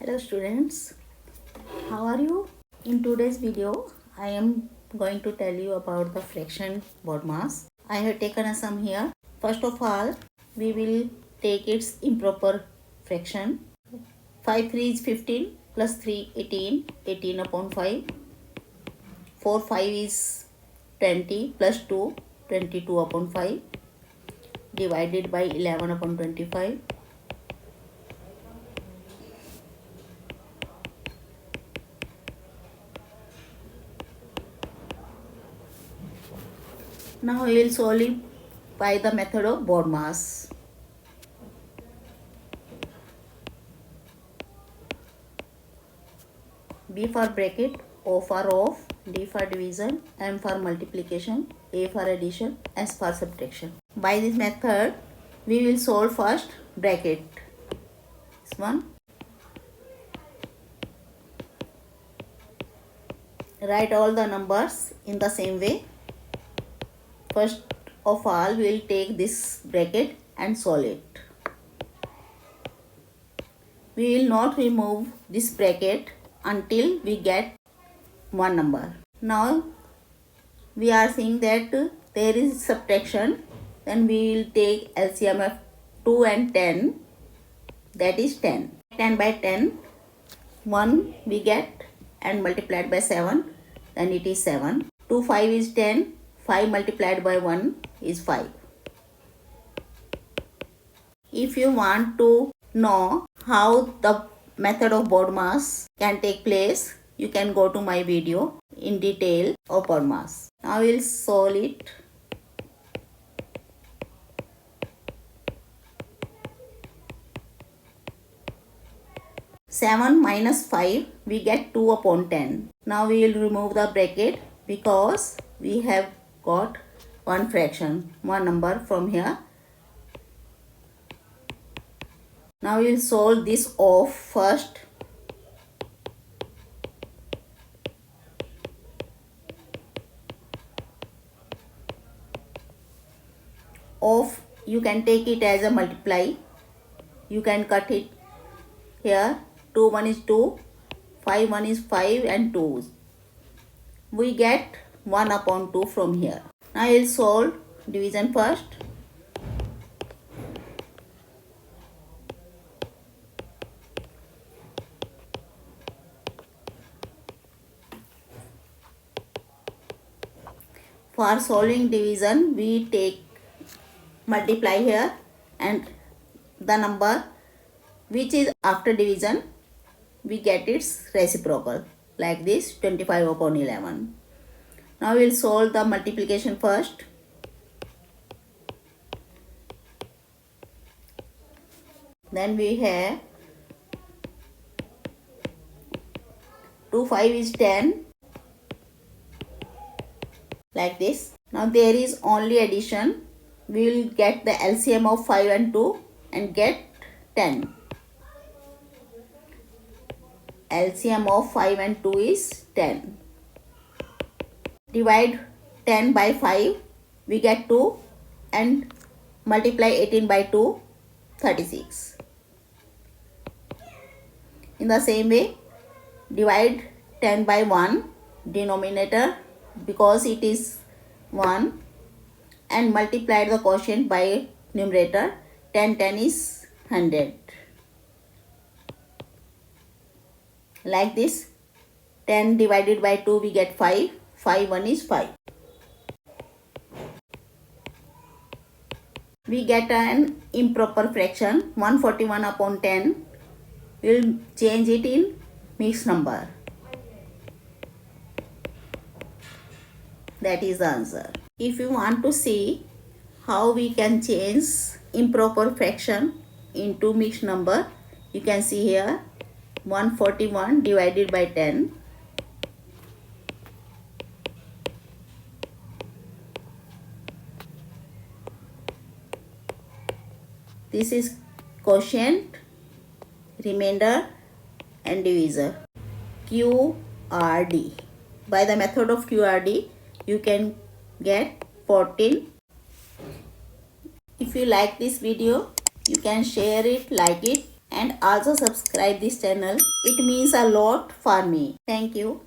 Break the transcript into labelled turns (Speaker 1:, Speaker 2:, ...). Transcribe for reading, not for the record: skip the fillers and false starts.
Speaker 1: Hello students, how are you? In today's video, I am going to tell you about the fraction BODMAS. I have taken a sum here. First of all, we will take its improper fraction. 5 3 is 15 plus 3 18, 18 upon 5. 4 5 is 20 plus 2, 22 upon 5 divided by 11 upon 25. Now we will solve it by the method of BODMAS. B for bracket, O for off, D for division, M for multiplication, A for addition, S for subtraction. By this method, we will solve first bracket. This one. Write all the numbers in the same way. First of all, we will take this bracket and solve it. We will not remove this bracket until we get one number. Now we are seeing that there is subtraction, then we will take LCM of 2 and 10, that is 10. 10 by 10, 1 we get and multiplied by 7, then it is 7. 2 5 is 10, 5 multiplied by 1 is 5. If you want to know how the method of BODMAS can take place, you can go to my video in detail of BODMAS. Now we will solve it. Seven minus 5, we get 2 upon 10. Now we will remove the bracket because we have got one fraction, one number from here. Now we will solve this off first. Off, you can take it as a multiply. You can cut it here. 2 1 is 2, 5 1 is 5 and 2. We get 1 upon 2 from here. Now I will solve division first. For solving division, we take multiply here and the number which is after division, we get its reciprocal like this, 25 upon 11. Now we will solve the multiplication first. Then we have 2 5 is 10 like this. Now there is only addition. We will get the LCM of 5 and 2 and get 10. LCM of 5 and 2 is 10. Divide 10 by 5, we get 2 and multiply 18 by 2, 36. In the same way, divide 10 by 1, denominator, because it is 1, and multiply the quotient by numerator. 10 10 is 100. Like this, 10 divided by 2 we get 5, 5 1 is 5. We get an improper fraction, 141 upon 10. We will change it in mixed number. That is the answer. If you want to see how we can change improper fraction into mixed number, you can see here 141 divided by 10. This is quotient, remainder and divisor. QRD. By the method of QRD, you can get 14. If you like this video, you can share it, like it and also subscribe this channel. It means a lot for me. Thank you.